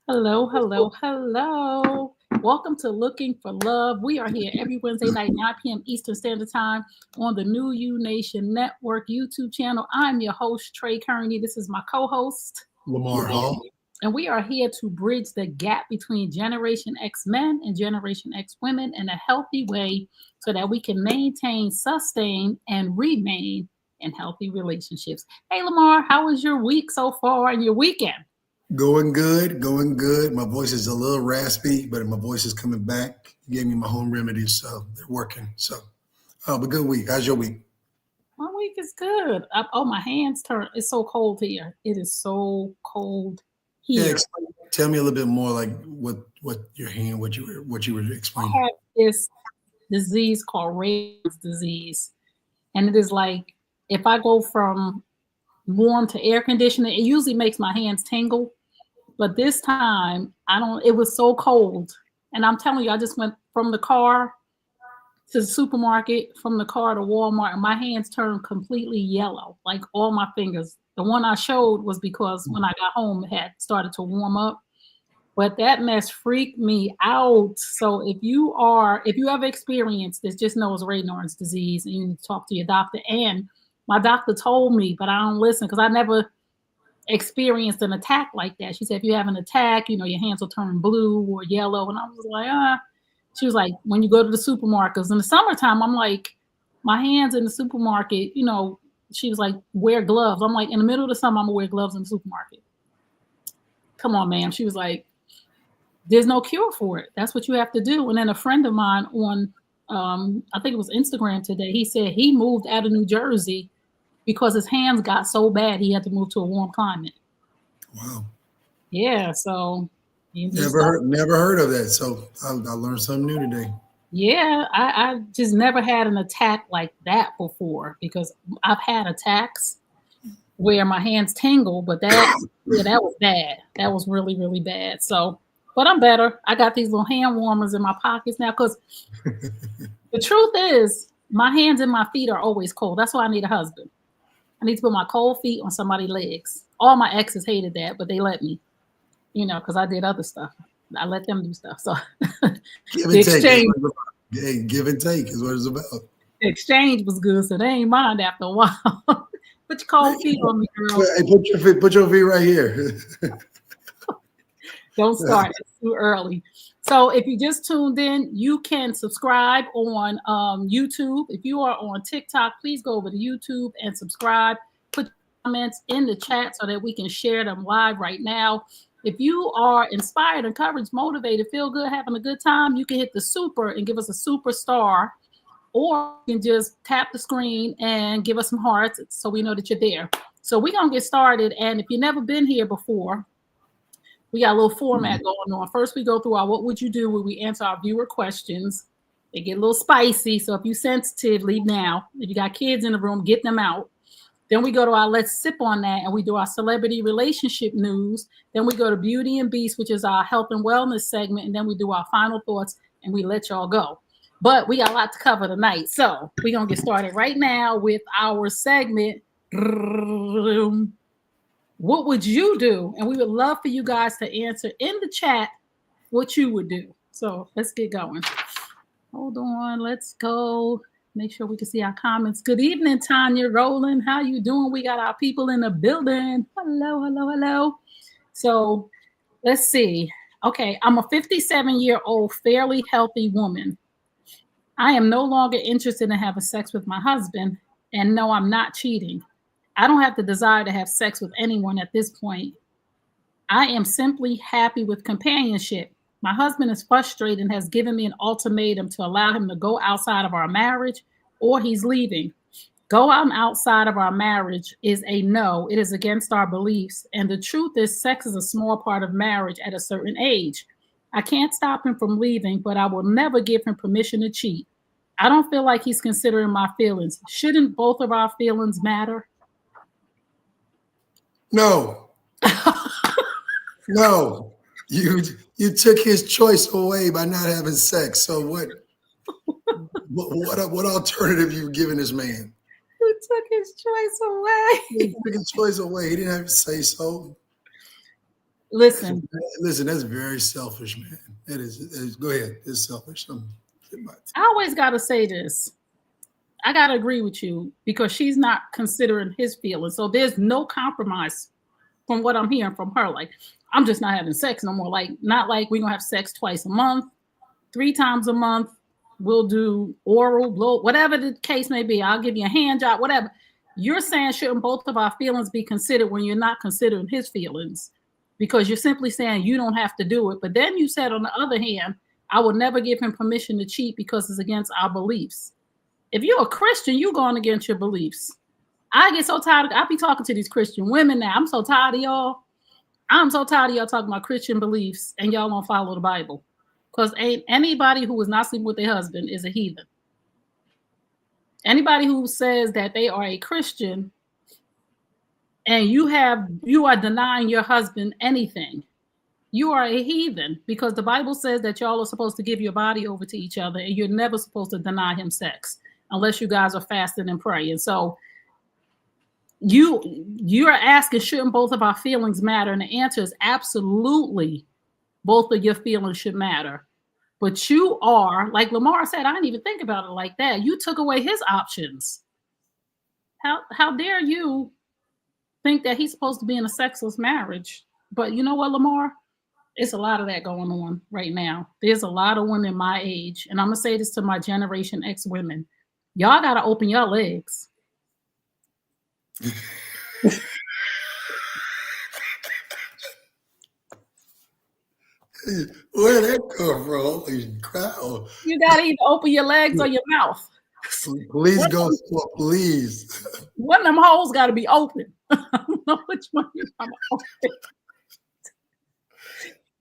Hello, hello, hello. Welcome to Looking for Love. We are here every Wednesday night, 9 p.m. Eastern Standard Time on the New You Nation Network YouTube channel. I'm your host, Tray Kearney. This is my co-host, Lamar Hall. and we are here to bridge the gap between Generation X men and Generation X women in a healthy way so that we can maintain, sustain, and remain in healthy relationships. Hey, Lamar, how was your week so far and your weekend? Going good, going good. My voice is a little raspy, but my voice is coming back. You gave me my home remedies, so they're working. But good week. How's your week? My week is good. My hands turn. It's so cold here. It is so cold Yeah, here. tell me a little bit more, like what your hand, what you were I explaining. have this disease called Raynaud's disease, and it is like if I go from warm to air conditioning, it usually makes my hands tingle. But this time, I don't. It was so cold, and I'm telling you, I just went from the car to the supermarket, from the car to Walmart, and my hands turned completely yellow, like all my fingers. The one I showed was because when I got home, it had started to warm up. But that mess freaked me out. So if you ever experienced this, just know it's Raynaud's disease, and you need to talk to your doctor. And my doctor told me, but I don't listen because I never experienced an attack like that. She said, if you have an attack, your hands will turn blue or yellow. And I was like, She was like, when you go to the supermarkets in the summertime, I'm like, my hands in the supermarket, she was like, wear gloves. I'm like, in the middle of the summer, I'm gonna wear gloves in the supermarket. Come on, ma'am. She was like, there's no cure for it. That's what you have to do. And then a friend of mine on, I think it was Instagram today, he said he moved out of New Jersey because his hands got so bad he had to move to a warm climate. Wow, Yeah, so you just never heard of that. So I learned something new today. yeah, I just never had an attack like that before because I've had attacks where my hands tingle, but that was bad. That was really, really bad. So, but I'm better. I got these little hand warmers in my pockets now because the truth is my hands and my feet are always cold. That's why I need a husband. I need to put my cold feet on somebody's legs. All my exes hated that, but they let me, because I did other stuff. I let them do stuff. So Give the and take. exchange, Hey, give and take is what it's about. the exchange was good, so they ain't mind after a while. Put your cold feet on me, girl. Hey, put your feet right here. Don't start. It's too early. So if you just tuned in, you can subscribe on YouTube. If you are on TikTok, please go over to YouTube and subscribe. Put comments in the chat so that we can share them live right now. If you are inspired, encouraged, motivated, feel good, having a good time, you can hit the super and give us a super star, or you can just tap the screen and give us some hearts so we know that you're there. So we're going to get started. And if you've never been here before, we got a little format going on. First, we go through our what would you do, where we answer our viewer questions. They get a little spicy. So if you're sensitive, leave now. If you got kids in the room, get them out. Then we go to our let's sip on that, and we do our celebrity relationship news. Then we go to Beauty and Beast, which is our health and wellness segment. And then we do our final thoughts, and we let y'all go. But we got a lot to cover tonight. So we're going to get started right now with our segment. What would you do? And we would love for you guys to answer in the chat what you would do. So let's get going. Hold on. Let's go. Make sure we can see our comments. Good evening, Tanya Rowland. How you doing? We got our people in the building. Hello, hello, hello. So let's see. Okay, I'm a 57-year-old, fairly healthy woman. I am no longer interested in having sex with my husband. And no, I'm not cheating. I don't have the desire to have sex with anyone at this point. I am simply happy with companionship. My husband is frustrated and has given me an ultimatum to allow him to go outside of our marriage, or he's leaving. Go out outside of our marriage is a no. It is against our beliefs. And the truth is, sex is a small part of marriage at a certain age. I can't stop him from leaving, but I will never give him permission to cheat. I don't feel like he's considering my feelings. Shouldn't both of our feelings matter? No, no. You took his choice away by not having sex. So what alternative you giving this man? Who took his choice away? He took his choice away. He didn't have to say so. Listen, Listen, that's very selfish, man. It is. Go ahead. It's selfish. I always got to say this. I got to agree with you because she's not considering his feelings. So there's no compromise from what I'm hearing from her. Like, I'm just not having sex no more. Like, not like we're going to have sex twice a month, 3 times a month. We'll do oral, blow, whatever the case may be. I'll give you a hand job, whatever. You're saying shouldn't both of our feelings be considered when you're not considering his feelings? Because you're simply saying you don't have to do it. But then you said, on the other hand, I would never give him permission to cheat because it's against our beliefs. If you're a Christian, you're going against your beliefs. I get so tired. I be talking to these Christian women now. I'm so tired of y'all. I'm so tired of y'all talking about Christian beliefs and y'all won't follow the Bible. Because ain't anybody who is not sleeping with their husband is a heathen. Anybody who says that they are a Christian and you are denying your husband anything, you are a heathen, because the Bible says that y'all are supposed to give your body over to each other and you're never supposed to deny him sex unless you guys are fasting and praying. So you're asking, shouldn't both of our feelings matter? And the answer is absolutely both of your feelings should matter. But you are, like Lamar said, I didn't even think about it like that. You took away his options. How dare you think that he's supposed to be in a sexless marriage? But you know what, Lamar? It's a lot of that going on right now. There's a lot of women my age, and I'm going to say this to my Generation X women. Y'all got to open your legs. Where did that come from? Holy crap. You got to either open your legs or your mouth. Please go, please. One of them holes got to be open. I don't know which one you're going to open.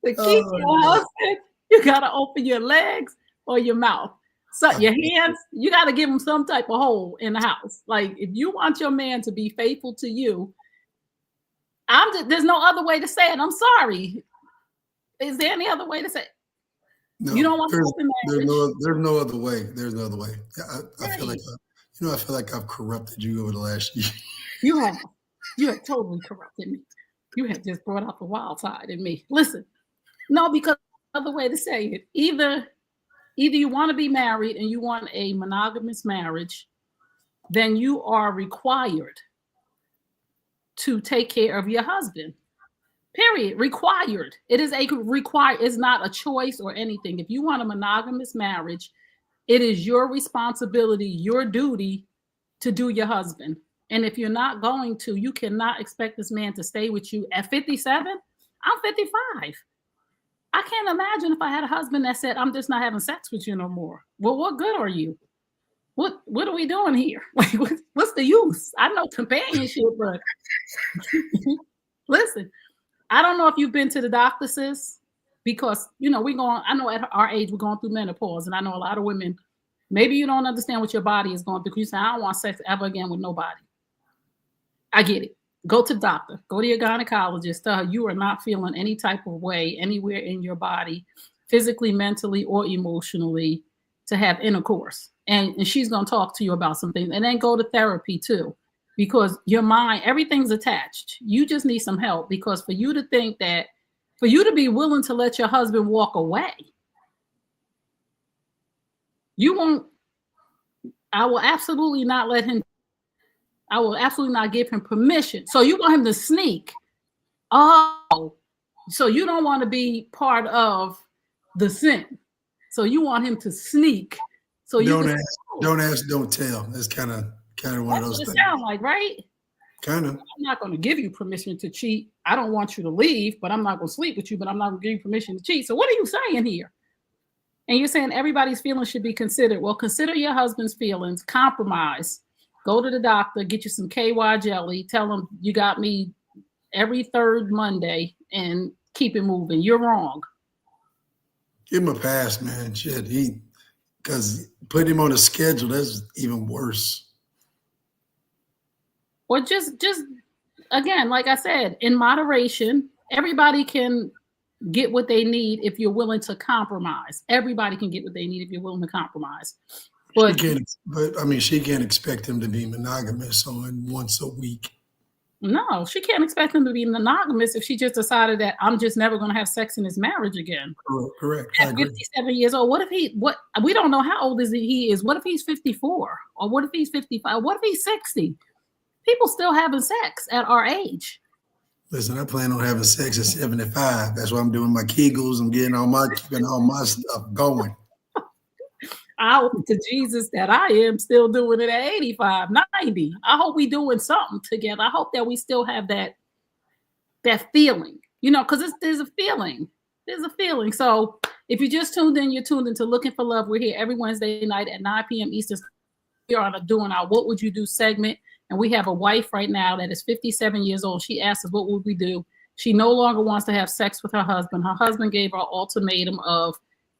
To keep your husband, you got to open your legs or your mouth. So your hands, you got to give him some type of hole in the house. Like, if you want your man to be faithful to you, there's no other way to say it. I'm sorry. Is there any other way to say it? No, you don't want to open marriage. There's no other way. There's no other way. I feel like I feel like I've corrupted you over the last year. You have totally corrupted me. You have just brought out the wild side in me. Listen, no, because other way to say it, either you want to be married and you want a monogamous marriage, then you are required to take care of your husband. Period. Required. It is it's not a choice or anything. If you want a monogamous marriage, it is your responsibility, your duty to do your husband. And if you're not going to, you cannot expect this man to stay with you at 57. I'm 55. I can't imagine if I had a husband that said, I'm just not having sex with you no more. Well, what good are you? What are we doing here? Like, what's the use? I know companionship, but listen, I don't know if you've been to the doctor, sis, because, I know at our age, we're going through menopause. And I know a lot of women, maybe you don't understand what your body is going through. You say, I don't want sex ever again with nobody. I get it. Go to the doctor. Go to your gynecologist. Tell her you are not feeling any type of way anywhere in your body, physically, mentally, or emotionally, to have intercourse. And she's going to talk to you about some things. And then go to therapy too, because your mind, everything's attached. You just need some help, because for you to be willing to let your husband walk away, I will absolutely not give him permission. So you want him to sneak. Oh, so you don't want to be part of the sin. So you want him to sneak. So you don't ask, don't tell. That's kind of one of those things. Sound like, right? Kind of. I'm not going to give you permission to cheat. I don't want you to leave, but I'm not going to sleep with you, but I'm not going to give you permission to cheat. So what are you saying here? And you're saying everybody's feelings should be considered. Well, consider your husband's feelings, compromise, go to the doctor, get you some KY jelly, tell him you got me every third Monday, and keep it moving. You're wrong. Give him a pass, man. Shit, because putting him on a schedule, that's even worse. Or just again, like I said, in moderation. Everybody can get what they need if you're willing to compromise. Everybody can get what they need if you're willing to compromise. But she can't expect him to be monogamous on once a week. No, she can't expect him to be monogamous if she just decided that I'm just never going to have sex in this marriage again. Correct. I At agree. 57 years old, what if we don't know how old he is. What if he's 54? Or what if he's 55? What if he's 60? People still having sex at our age. Listen, I plan on having sex at 75. That's why I'm doing my Kegels. I'm keeping all my stuff going. I hope to Jesus that I am still doing it at 85, 90. I hope we doing something together. I hope that we still have that feeling, because there's a feeling. There's a feeling. So if you just tuned in, you're tuned into Looking for Love. We're here every Wednesday night at 9 p.m. Eastern. We are doing our What Would You Do segment. And we have a wife right now that is 57 years old. She asked us, what would we do? She no longer wants to have sex with her husband. Her husband gave her an ultimatum of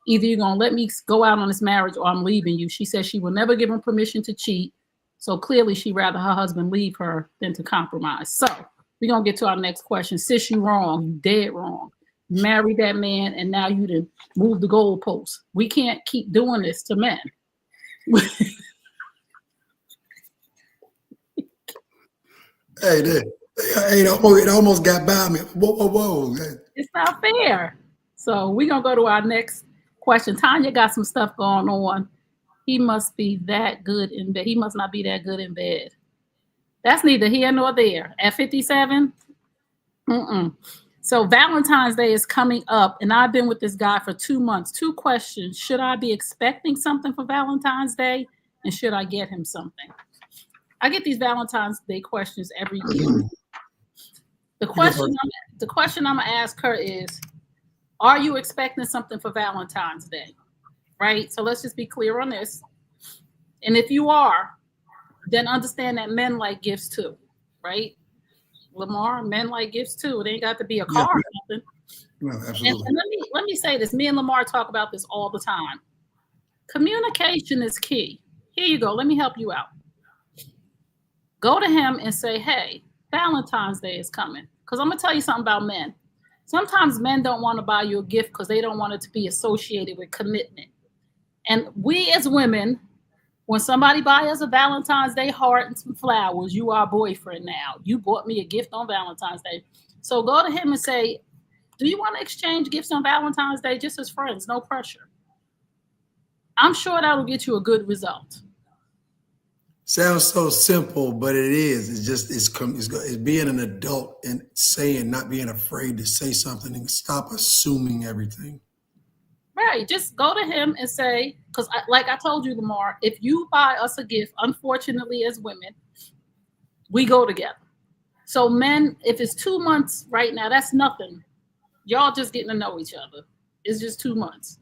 either you're going to let me go out on this marriage or I'm leaving you. She says she will never give him permission to cheat. So clearly she'd rather her husband leave her than to compromise. So we're going to get to our next question. Sis, you wrong. You dead wrong. You married that man and now you done moved the goalposts. We can't keep doing this to men. Hey, it almost got by me. Whoa. It's not fair. So we're going to go to our next question. Tanya got some stuff going on. He must be that good in bed. He must not be that good in bed. That's neither here nor there. At 57? So Valentine's Day is coming up, and I've been with this guy for 2 months. 2 questions. Should I be expecting something for Valentine's Day? And should I get him something? I get these Valentine's Day questions every year. The question I'm going to ask her is, are you expecting something for Valentine's Day? Right? So let's just be clear on this. And if you are, then understand that men like gifts too, right? Lamar, men like gifts too. It ain't got to be a car or something. No, absolutely. And let me say this. Me and Lamar talk about this all the time. Communication is key. Here you go. Let me help you out. Go to him and say, hey, Valentine's Day is coming. Because I'm going to tell you something about men. Sometimes men don't want to buy you a gift because they don't want it to be associated with commitment. And we as women, when somebody buys us a Valentine's Day heart and some flowers, you are a boyfriend now. You bought me a gift on Valentine's Day. So go to him and say, do you want to exchange gifts on Valentine's Day just as friends? No pressure. I'm sure that'll get you a good result. Sounds so simple, but it is. It's being an adult and not being afraid to say something and stop assuming everything. Right. Just go to him and say, because like I told you, Lamar, if you buy us a gift, unfortunately, as women, we go together. So men, if it's 2 months right now, that's nothing. Y'all just getting to know each other. It's just 2 months.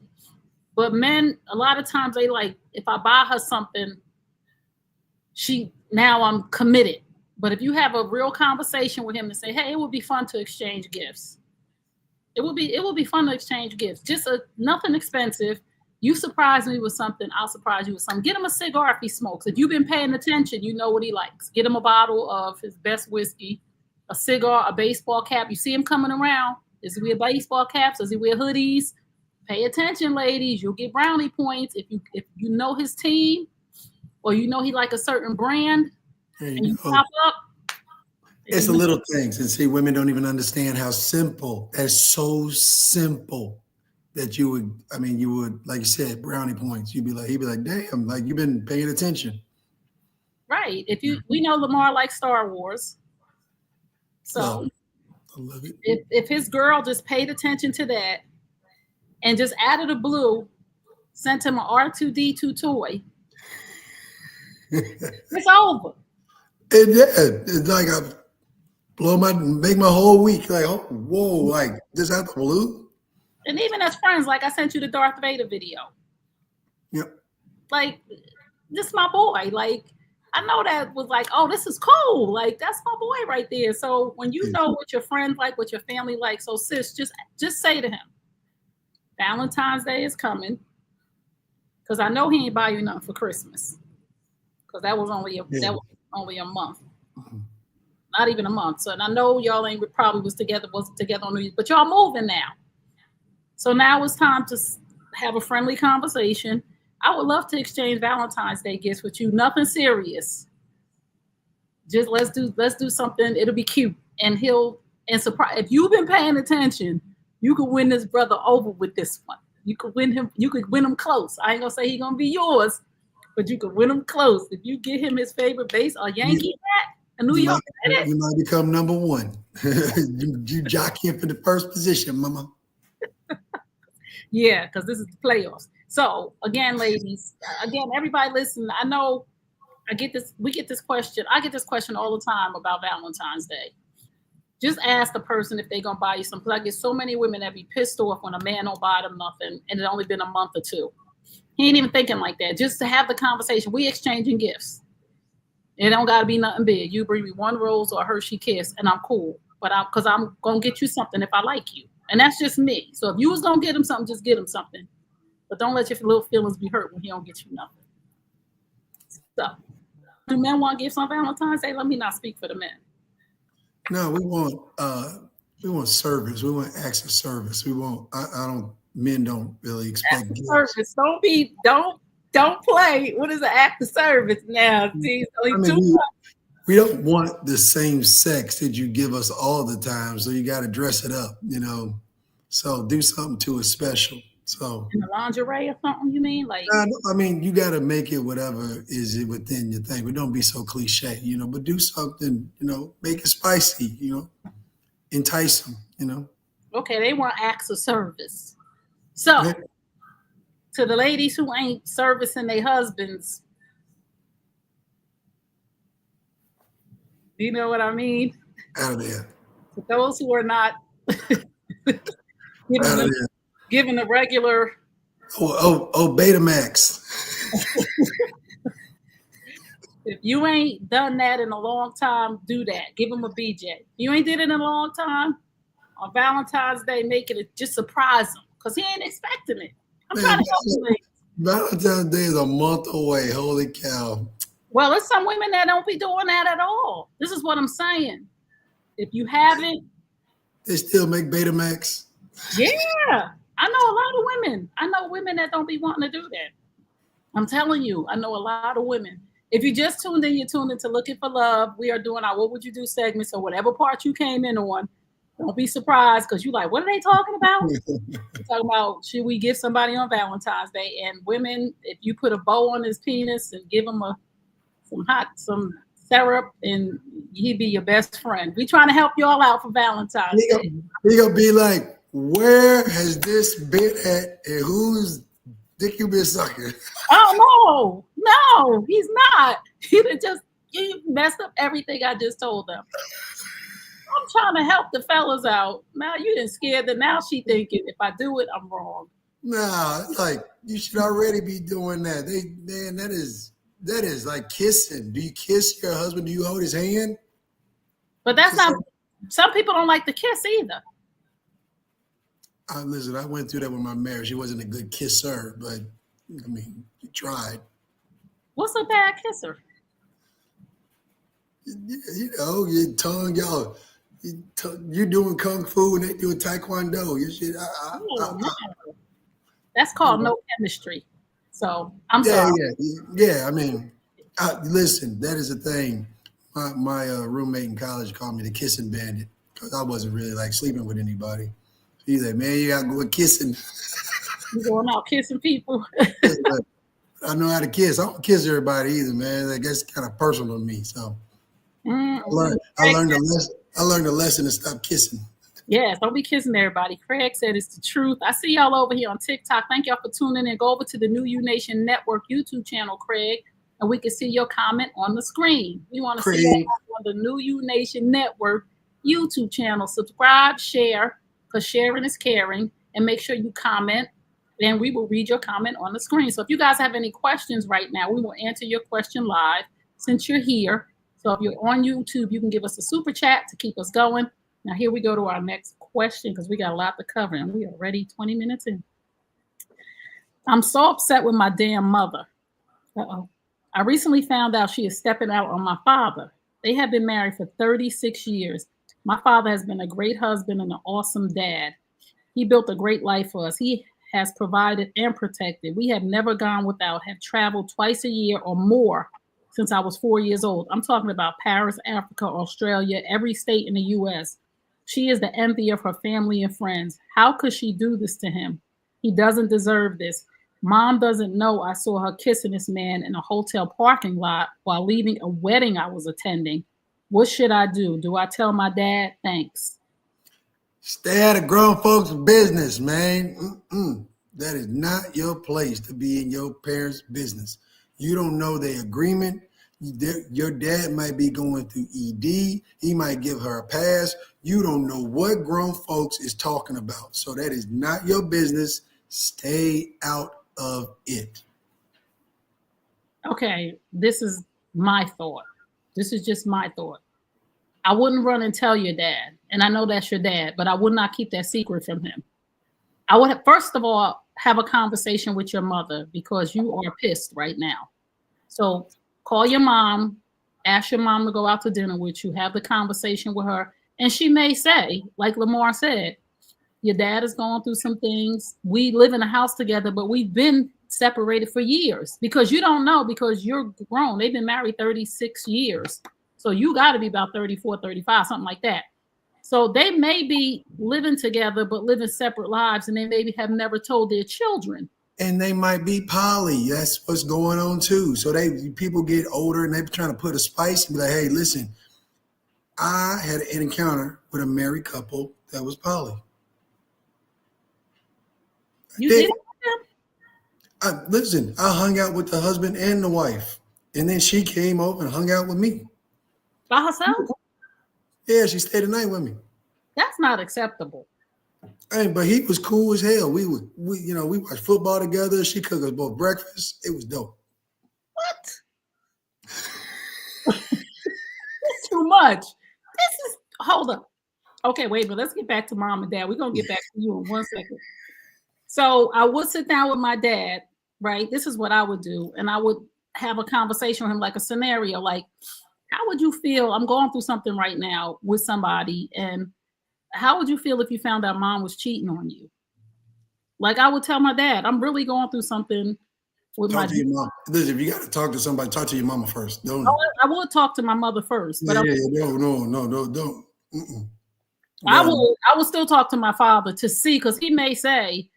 But men, a lot of times they like, if I buy her something, now I'm committed. But if you have a real conversation with him and say, hey, it would be fun to exchange gifts. It would be fun to exchange gifts. Just nothing expensive. You surprise me with something, I'll surprise you with something. Get him a cigar if he smokes. If you've been paying attention, you know what he likes. Get him a bottle of his best whiskey, a cigar, a baseball cap. You see him coming around. Does he wear baseball caps? Does he wear hoodies? Pay attention, ladies. You'll get brownie points if you know his team, or you know he like a certain brand, and you pop up. It's the little things. And see, women don't even understand how simple. That's so simple that you would, like you said, brownie points. He'd be like, damn, like you've been paying attention. Right. We know Lamar likes Star Wars. So I love it. If his girl just paid attention to that and just out of the blue sent him an R2D2 toy, it's over. It's like make my whole week like, oh, whoa, like this out the blue. And even as friends, like I sent you the Darth Vader video. Yep. Like, this is my boy. Like, I know that was like, oh, this is cool. Like, that's my boy right there. So when you know what your friends like, what your family like, so sis, just say to him, Valentine's Day is coming. Because I know he ain't buy you nothing for Christmas. Because that was only a month. Mm-hmm. Not even a month. So, and I know y'all wasn't together on New Year's, but y'all moving now. So now it's time to have a friendly conversation. I would love to exchange Valentine's Day gifts with you. Nothing serious. Just let's do something. It'll be cute, and surprise. If you've been paying attention, you could win this brother over with this one. You could win him. You could win him close. I ain't gonna say he's gonna be yours, but you could win him close if you get him his favorite base, a Yankee hat, a New York hat. You might become number one. you jockey for the first position, mama. Yeah, because this is the playoffs. So again, ladies, everybody listen. I know we get this question. I get this question all the time about Valentine's Day. Just ask the person if they're gonna buy you something. I get so many women that be pissed off when a man don't buy them nothing, and it only been a month or two. He ain't even thinking like that. Just to have the conversation. We exchanging gifts. It don't gotta be nothing big. You bring me one rose or a Hershey kiss, and I'm cool. But because I'm gonna get you something if I like you, and that's just me. So if you was gonna get him something, just get him something. But don't let your little feelings be hurt when he don't get you nothing. So, do men want gifts on Valentine's Day? Let me not speak for the men. No, we want service. We want acts of service. We want. Men don't really expect gifts. Service. Don't play. What is an act of service now? See, we don't want the same sex that you give us all the time, so you got to dress it up, So do something to it special. So in the lingerie or something, you mean? Like I mean, you got to make it whatever is within your thing, but don't be so cliche, But do something, make it spicy, entice them, Okay, they want acts of service. So to the ladies who ain't servicing their husbands, you know what I mean? Out of there. To those who are not giving the regular. Oh, Betamax. If you ain't done that in a long time, do that. Give them a BJ. If you ain't did it in a long time, on Valentine's Day, make it just surprise him because he ain't expecting it. I'm trying to help you. Valentine's Day is a month away. Holy cow. Well, there's some women that don't be doing that at all. This is what I'm saying. If you haven't. They still make Betamax? Yeah. I know a lot of women. I know women that don't be wanting to do that. I'm telling you, I know a lot of women. If you just tuned in, you're tuned into Looking for Love. We are doing our What Would You Do segment. So whatever part you came in on, don't be surprised because you're like, what are they talking about? We're talking about should we give somebody on Valentine's Day? And women, if you put a bow on his penis and give him some syrup, and he'd be your best friend. We trying to help y'all out for Valentine's Day. He gonna be like, where has this been at, and whose dick you been sucking? Oh no, he's not. You messed up everything I just told them. I'm trying to help the fellas out. Now you didn't scare them. Now she thinking if I do it, I'm wrong. Nah, like you should already be doing that. That is like kissing. Do you kiss your husband? Do you hold his hand? But that's not. Some people don't like to kiss either. Listen, I went through that with my marriage. She wasn't a good kisser, but I mean, you tried. What's a bad kisser? Your tongue, y'all. You doing kung fu and they doing taekwondo. You should. That's called no chemistry. So I'm sorry. Yeah. I mean, listen. That is the thing. My roommate in college called me the kissing bandit because I wasn't really like sleeping with anybody. He's like, man, you gotta go kissing. You going out kissing people? I know how to kiss. I don't kiss everybody either, man. Like that's kind of personal to me. So I learned a lesson to stop kissing. Yes, don't be kissing everybody. Craig said it's the truth. I see y'all over here on TikTok. Thank y'all for tuning in. Go over to the New You Nation Network YouTube channel, Craig, and we can see your comment on the screen. We want to see you on the New You Nation Network YouTube channel. Subscribe, share, because sharing is caring, and make sure you comment, and we will read your comment on the screen. So if you guys have any questions right now, we will answer your question live since you're here. So if you're on YouTube, you can give us a super chat to keep us going. Now here we go to our next question because we got a lot to cover, and we are already 20 minutes in. I'm so upset with my damn mother. I recently found out she is stepping out on my father. They have been married for 36 years. My father has been a great husband and an awesome dad. He built a great life for us. He has provided and protected. We have never gone without, have traveled twice a year or more since I was 4 years old. I'm talking about Paris, Africa, Australia, every state in the US. She is the envy of her family and friends. How could she do this to him? He doesn't deserve this. Mom doesn't know I saw her kissing this man in a hotel parking lot while leaving a wedding I was attending. What should I do? Do I tell my dad? Thanks. Stay out of grown folks' business, man. That is not your place to be in your parents' business. You don't know their agreement. Your dad might be going through ED. He might give her a pass. You don't know what grown folks is talking about. So that is not your business. Stay out of it. Okay, this is my thought. This is just my thought. I wouldn't run and tell your dad, and I know that's your dad, but I would not keep that secret from him. I would, first of all, have a conversation with your mother because you are pissed right now. So call your mom, ask your mom to go out to dinner with you, have the conversation with her, and she may say, like Lamar said, your dad is going through some things. We live in a house together, but we've been separated for years because you don't know because you're grown. They've been married 36 years. So you got to be about 34, 35, something like that. So they may be living together, but living separate lives, and they maybe have never told their children. And they might be poly. That's what's going on too. So people get older and they're trying to put a spice and be like, hey, listen, I had an encounter with a married couple that was poly. You did? Listen, I hung out with the husband and the wife. And then she came over and hung out with me. By herself? Yeah, she stayed the night with me. That's not acceptable. Hey, but he was cool as hell. We watched football together. She cooked us both breakfast. It was dope. What? It's too much. Hold up. Okay, wait, but let's get back to mom and dad. We're going to get back to you in 1 second. So I would sit down with my dad, right? This is what I would do. And I would have a conversation with him, like a scenario, like, how would you feel? I'm going through something right now with somebody. And how would you feel if you found out mom was cheating on you? Like I would tell my dad, I'm really going through something with talk to your mom. Listen, if you got to talk to somebody, talk to your mama first. Don't. I would talk to my mother first. But no. I will still talk to my father to see, because he may say,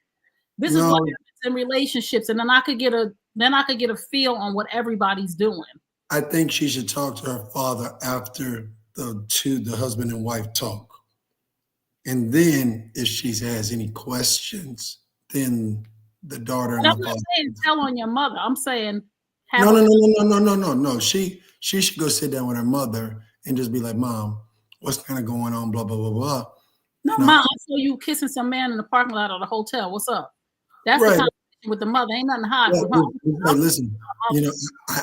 this is what happens in relationships, and then I could get a feel on what everybody's doing. I think she should talk to her father after the husband and wife talk. And then if she has any questions, then the daughter and I'm not saying tell on your mother. I'm saying no. She should go sit down with her mother and just be like, Mom, what's kind of going on? Blah, blah, blah, blah. No, Mom, I saw you kissing some man in the parking lot of the hotel. What's up? That's right. The conversation with the mother. Ain't nothing to hide from her. Listen,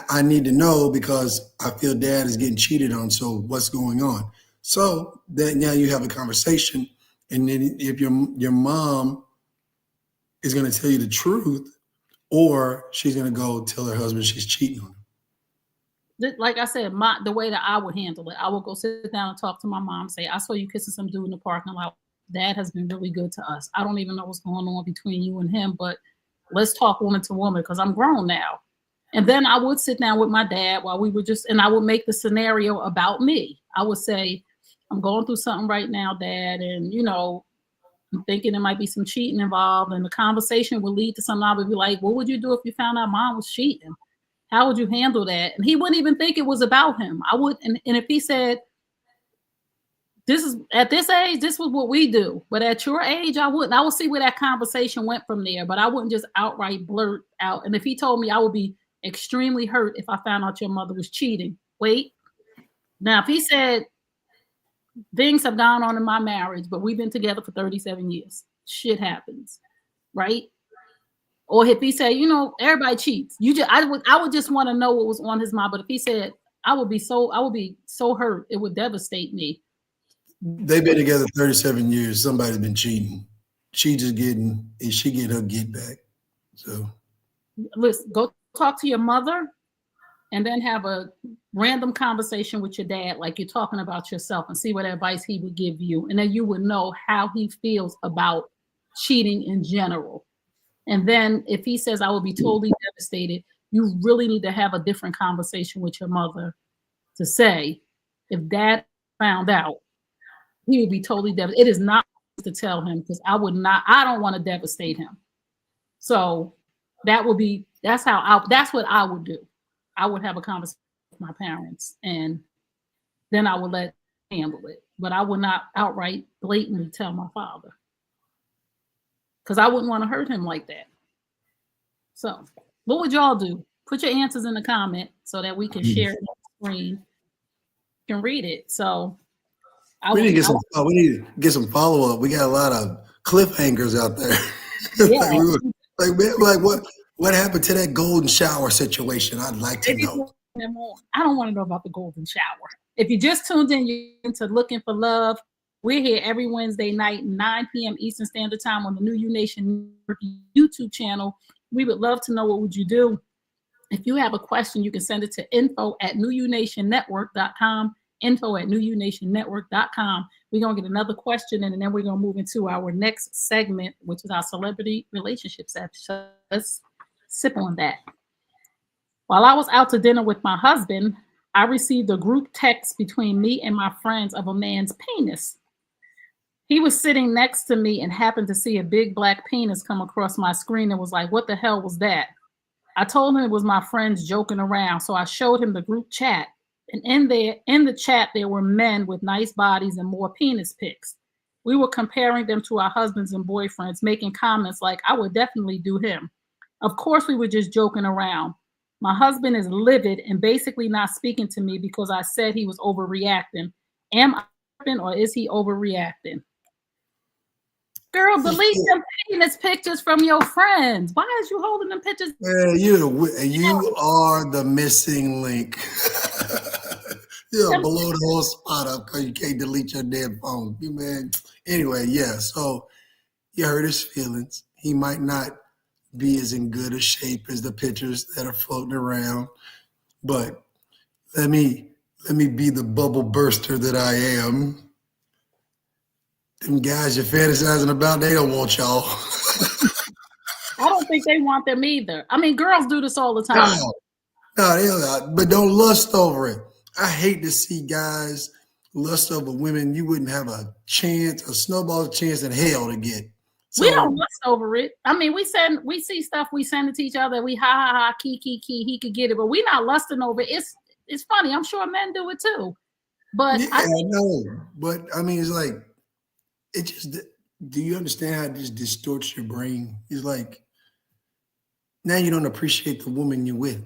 I need to know because I feel dad is getting cheated on. So what's going on? So that now you have a conversation, and then if your mom is going to tell you the truth, or she's going to go tell her husband she's cheating on him. Like I said, the way that I would handle it, I would go sit down and talk to my mom, say, I saw you kissing some dude in the parking lot. Dad has been really good to us. I don't even know what's going on between you and him, but let's talk woman to woman because I'm grown now. And then I would sit down with my dad while we were and I would make the scenario about me. I would say, I'm going through something right now, Dad, and, I'm thinking there might be some cheating involved, and the conversation would lead to something. I would be like, what would you do if you found out mom was cheating? How would you handle that? And he wouldn't even think it was about him. I would, and if he said, this is at this age, this was what we do. But at your age, I wouldn't. I would see where that conversation went from there. But I wouldn't just outright blurt out. And if he told me, I would be extremely hurt if I found out your mother was cheating. Wait. Now, if he said, things have gone on in my marriage, but we've been together for 37 years. Shit happens, right? Or if he said, everybody cheats. I would just want to know what was on his mind. But if he said, I would be so hurt, it would devastate me. They've been together 37 years. Somebody's been cheating. She getting her get back. So listen, go talk to your mother and then have a random conversation with your dad like you're talking about yourself, and see what advice he would give you. And then you would know how he feels about cheating in general. And then if he says, I would be totally devastated, you really need to have a different conversation with your mother to say, if dad found out, he would be totally devastated. It is not to tell him because I don't want to devastate him. So that's what I would do. I would have a conversation with my parents and then I would let them handle it. But I would not outright blatantly tell my father because I wouldn't want to hurt him like that. So what would y'all do? Put your answers in the comment so that we can share it on the screen. You can read it. So we need to get some follow-up. We got a lot of cliffhangers out there. Yeah. What happened to that golden shower situation? I'd like to know. I don't want to know about the golden shower. If you just tuned in, you're into Looking for Love. We're here every Wednesday night, 9 p.m. Eastern Standard Time on the New You Nation YouTube channel. We would love to know what would you do. If you have a question, you can send it to info@newunationnetwork.com, info@newunationnetwork.com. We're going to get another question, and then we're going to move into our next segment, which is our celebrity relationships. So let's sip on that. While I was out to dinner with my husband, I received a group text between me and my friends of a man's penis. He was sitting next to me and happened to see a big black penis come across my screen and was like, "What the hell was that?" I told him it was my friends joking around, so I showed him the group chat. And in the chat, there were men with nice bodies and more penis pics. We were comparing them to our husbands and boyfriends, making comments like, "I would definitely do him." Of course, we were just joking around. My husband is livid and basically not speaking to me because I said he was overreacting. Am I tripping or is he overreacting? Girl, delete them penis pictures from your friends. Why is you holding them pictures? Man, you are the missing link. You're below the whole spot up because you can't delete your damn phone. Man. Anyway, yeah. So you hurt his feelings. He might not be as in good a shape as the pictures that are floating around. But let me be the bubble burster that I am. Them guys you're fantasizing about, they don't want y'all. I don't think they want them either. I mean, girls do this all the time. No, they don't, but don't lust over it. I hate to see guys lust over women you wouldn't have a snowball chance in hell to get. So, we don't lust over it. I mean, we see stuff, we send it to each other. We ha, key, he could get it, but we're not lusting over it. It's funny. I'm sure men do it too. But yeah, I know. But I mean, it's like, it just, do you understand how it just distorts your brain? It's like, now you don't appreciate the woman you're with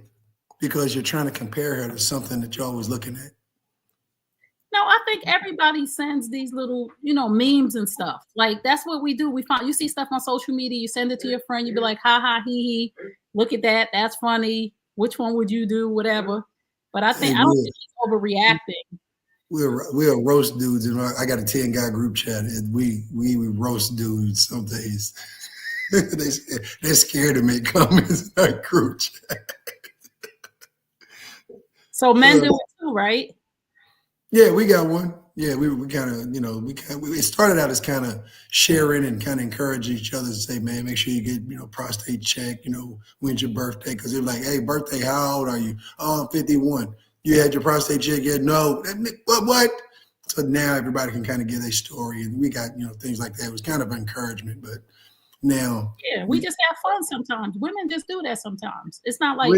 because you're trying to compare her to something that you're always looking at. No, I think everybody sends these little, memes and stuff. Like, that's what we do. You see stuff on social media, you send it to your friend, you be like, ha, he, look at that. That's funny. Which one would you do? Whatever. But I don't think he's overreacting. We're roast dudes, and I got a 10-guy group chat, and we roast dudes some days. They're scared to make comments in our group chat. So men do it too, right? Yeah, we got one. Yeah, we kind of, it started out as kind of sharing and kind of encouraging each other to say, man, make sure you get, prostate check, when's your birthday? Because they're like, hey, birthday, how old are you? Oh, I'm 51. You had your prostate check yet? No. What? So now everybody can kind of get their story, and we got, things like that. It was kind of encouragement, but now. Yeah, we just have fun sometimes. Women just do that sometimes. It's not like.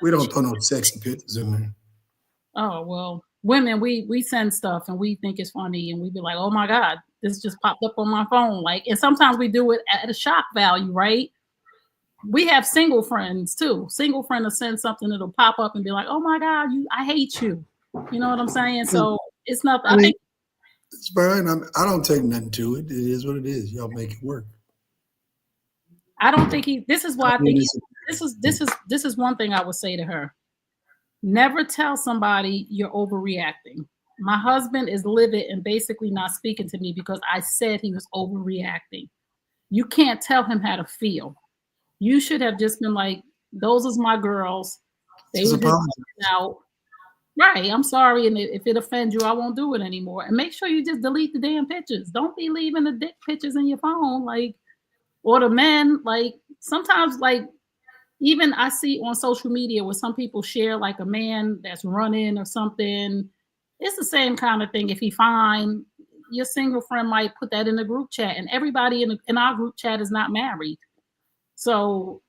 We don't throw no sexy pictures in there. Oh, well, women, we send stuff and we think it's funny and we be like, oh my God, this just popped up on my phone. Like, and sometimes we do it at a shock value, right? We have single friends too. Single friend will send something that'll pop up and be like, oh my God, I hate you. You know what I'm saying? So it's not, I think it's fine. I don't take nothing to it. It is what it is. Y'all make it work. I don't think this is why I think this is one thing I would say to her. Never tell somebody you're overreacting. My husband is livid and basically not speaking to me because I said he was overreacting. You can't tell him how to feel. You should have just been like, those is my girls. They were just out. Right, I'm sorry. And if it offends you, I won't do it anymore. And make sure you just delete the damn pictures. Don't be leaving the dick pictures in your phone. Like, or the men, like, sometimes, like, even I see on social media where some people share like a man that's running or something. It's the same kind of thing. If he fine, your single friend might put that in a group chat, and everybody in our group chat is not married. So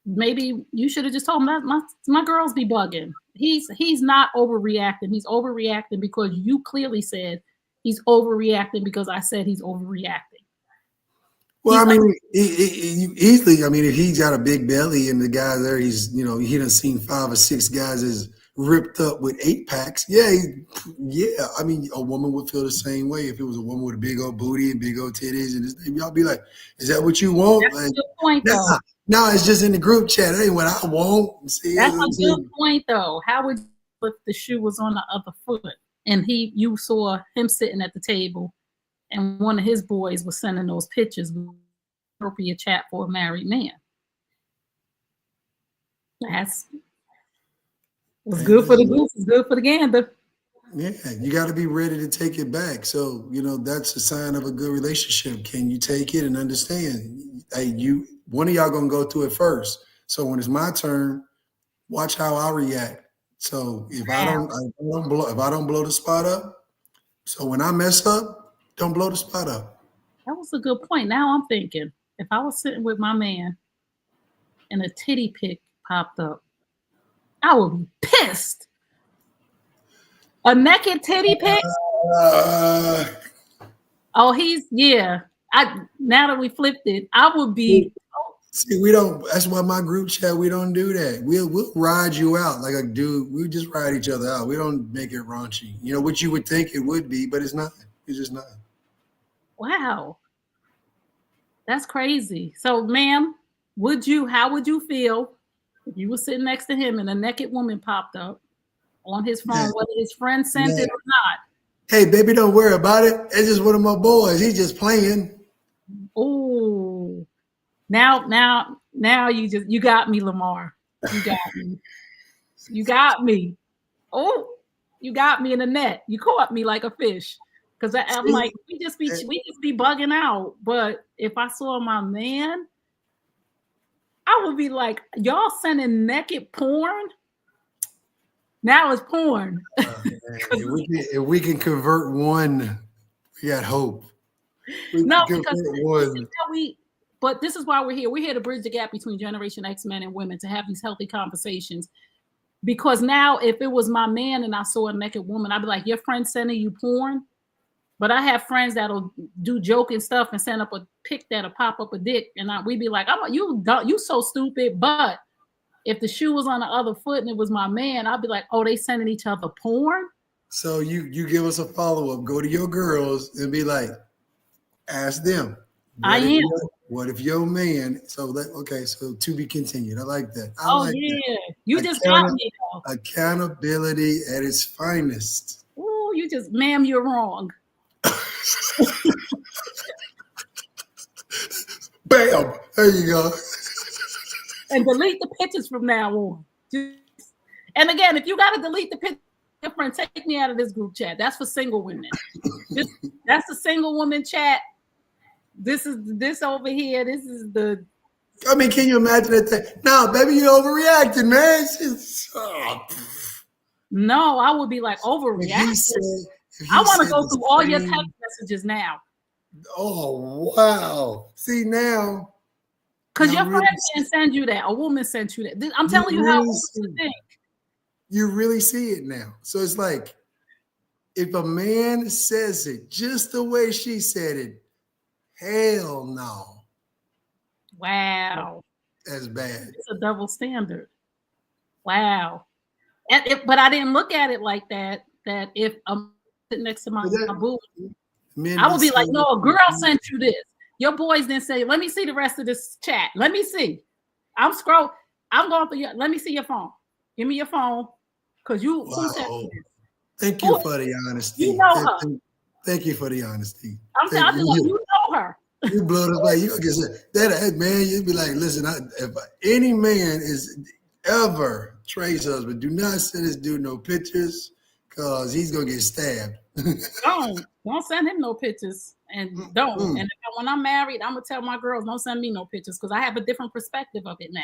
maybe you should have just told him that my girls be bugging. He's not overreacting. He's overreacting because you clearly said he's overreacting because I said he's overreacting. Well, I mean, he easily. I mean, if he's got a big belly and the guy there, he done seen 5 or 6 guys is ripped up with 8-packs. Yeah, yeah. I mean, a woman would feel the same way if it was a woman with a big old booty and big old titties, and y'all be like, "Is that what you want?" That's like, a good point, though. No, it's just in the group chat. That ain't what I want. See, that's a good point, though. How would you if the shoe was on the other foot and you saw him sitting at the table? And one of his boys was sending those pictures with appropriate chat for a married man. That's what's good for the goose is good for the gander. Yeah, you got to be ready to take it back. So, that's a sign of a good relationship. Can you take it and understand? Hey, one of y'all gonna go through it first. So when it's my turn, watch how I react. So if I don't blow the spot up, so when I mess up, don't blow the spot up. That was a good point. Now I'm thinking, if I was sitting with my man and a titty pic popped up, I would be pissed. A naked titty pic? Now that we flipped it, I would be. See, we don't. That's why my group chat, we don't do that. We'll ride you out like a dude. We just ride each other out. We don't make it raunchy. What you would think it would be, but it's not. It's just not. Wow, that's crazy. So, ma'am, how would you feel if you were sitting next to him and a naked woman popped up on his phone, whether his friend sent it or not? Hey, baby, don't worry about it. It's just one of my boys. He's just playing. Oh, now you got me, Lamar. You got me. You got me. Oh, you got me in the net. You caught me like a fish. Because I'm like, we just be bugging out. But if I saw my man, I would be like, y'all sending naked porn? Now it's porn. If we can convert one, we got hope. But this is why we're here. We're here to bridge the gap between Generation X men and women to have these healthy conversations. Because now, if it was my man and I saw a naked woman, I'd be like, your friend sending you porn? But I have friends that'll do joking stuff and send up a pic that'll pop up a dick, and we'd be like, you so stupid. But if the shoe was on the other foot and it was my man, I'd be like, oh, they sending each other porn? So you give us a follow-up. Go to your girls and be like, ask them. What if your man? So to be continued. I like that. That. You just got me. Accountability at its finest. Oh, ma'am, you're wrong. Bam! There you go. And delete the pictures from now on. And again, if you got to delete the picture, your friend, take me out of this group chat. That's for single women. That's the single woman chat. This over here. This is the. I mean, can you imagine that? No, baby, you're overreacting, man. No, I would be like overreacting. I want to go through all your text messages now. Oh, wow. See, now. Because your friend didn't send you that. A woman sent you that. I'm telling you how women think. You really see it now. So it's like, if a man says it just the way she said it, hell no. Wow. That's bad. It's a double standard. Wow. But I didn't look at it like that, that if I'm sitting next to my boo, I would be like, no, a girl sent you this. Your boys didn't say, let me see the rest of this chat. Let me see. I'm going through let me see your phone. Give me your phone. Because who sent you this? Thank you for the honesty. You know her. Thank you for the honesty. I'm telling you, you know her. You blow the way. You can say that, man. You'd be like, listen, if any man is ever Trey's husband, do not send this dude no pictures because he's gonna get stabbed. Don't send him no pictures, and don't. Mm-hmm. And when I'm married, I'm gonna tell my girls, don't send me no pictures because I have a different perspective of it now.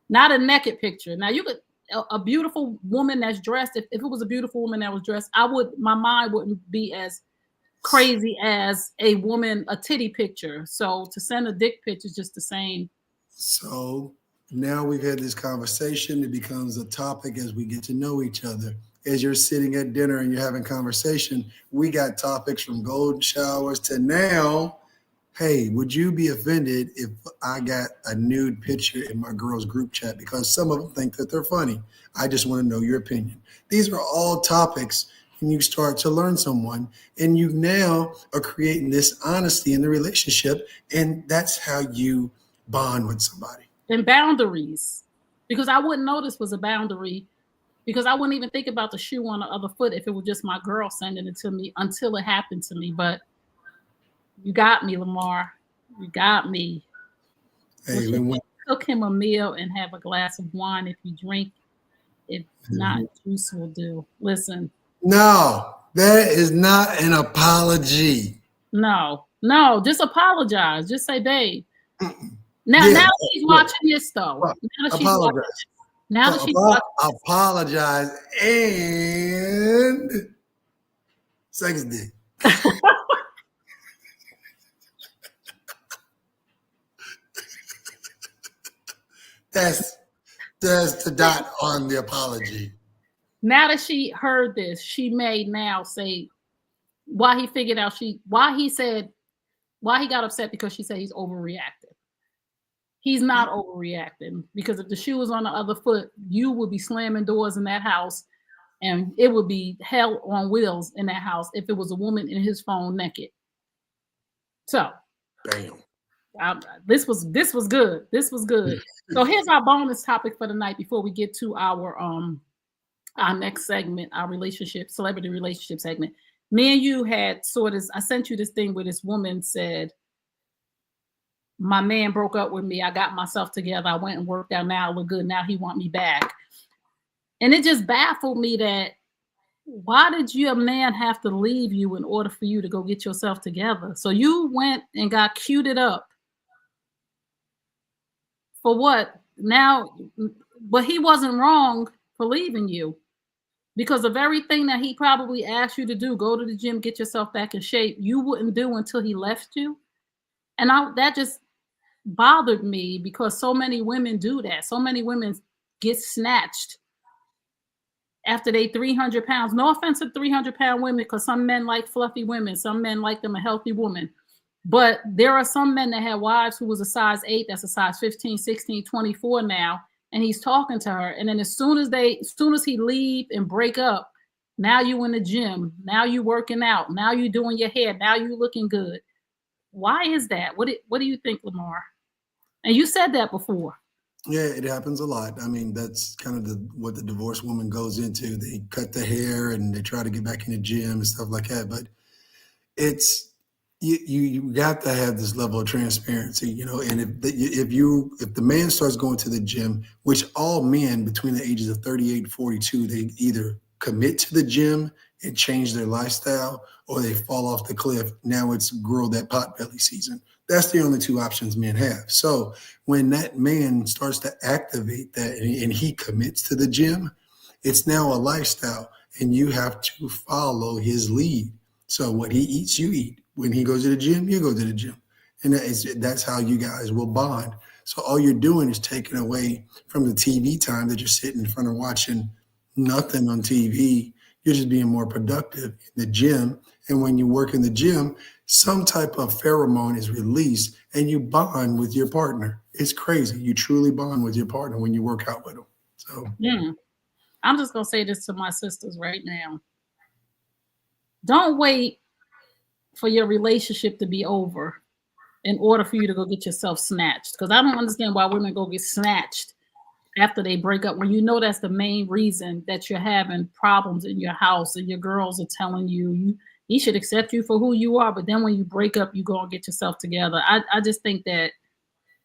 not a naked picture. Now you could a beautiful woman that's dressed. If it was a beautiful woman that was dressed, my mind wouldn't be as crazy as a titty picture. So to send a dick pic is just the same. So now we've had this conversation. It becomes a topic as we get to know each other. As you're sitting at dinner and you're having conversation, we got topics from golden showers to now. Hey, would you be offended if I got a nude picture in my girls' group chat? Because some of them think that they're funny. I just want to know your opinion. These are all topics when you start to learn someone, and you now are creating this honesty in the relationship, and that's how you bond with somebody. And boundaries, because I wouldn't know this was a boundary, because I wouldn't even think about the shoe on the other foot if it was just my girl sending it to me until it happened to me. But you got me, Lamar. You got me. Hey, cook him a meal and have a glass of wine if you drink. If not, juice will do. Listen. No, that is not an apology. No, just apologize. Just say, babe. Now she's watching this though. Now that she's watching. Apologize and sex dick. That's the dot on the apology. Now that she heard this, she may now say why he got upset because she said he's overreacting. He's not overreacting, because if the shoe was on the other foot, you would be slamming doors in that house, and it would be hell on wheels in that house if it was a woman in his phone naked. So, damn. This was good. This was good. So here's our bonus topic for the night before we get to our next segment, our celebrity relationship segment. Me and you had I sent you this thing where this woman said, my man broke up with me. I got myself together. I went and worked out. Now I look good. Now he want me back. And it just baffled me that why did your man have to leave you in order for you to go get yourself together? So you went and got cuted up. For what? Now, but he wasn't wrong for leaving you, because of everything that he probably asked you to do, go to the gym, get yourself back in shape, you wouldn't do until he left you. And that just bothered me, because so many women do that. So many women get snatched after they 300 pounds. No offense to 300-pound women, because some men like fluffy women. Some men like them a healthy woman. But there are some men that have wives who was a size 8, that's a size 15, 16, 24 now, and he's talking to her. And then as soon as he leave and break up, now you in the gym, now you working out, now you doing your hair, now you looking good. Why is that? What do you think, Lamar? And you said that before. Yeah, it happens a lot. I mean, that's kind of what the divorced woman goes into. They cut the hair and they try to get back in the gym and stuff like that. But it's you got to have this level of transparency, And if the man starts going to the gym, which all men between the ages of 38 and 42, they either commit to the gym and change their lifestyle, or they fall off the cliff. Now it's grow that pot belly season. That's the only two options men have. So when that man starts to activate that and he commits to the gym, it's now a lifestyle, and you have to follow his lead. So what he eats, you eat. When he goes to the gym, you go to the gym. And that's how you guys will bond. So all you're doing is taking away from the TV time that you're sitting in front of watching nothing on TV. You're just being more productive in the gym. And when you work in the gym, some type of pheromone is released and you bond with your partner. It's crazy. You truly bond with your partner when you work out with them. So I'm just going to say this to my sisters right now. Don't wait for your relationship to be over in order for you to go get yourself snatched. Because I don't understand why women go get snatched after they break up, when you know that's the main reason that you're having problems in your house, and your girls are telling you he should accept you for who you are. But then when you break up, you go and get yourself together. I just think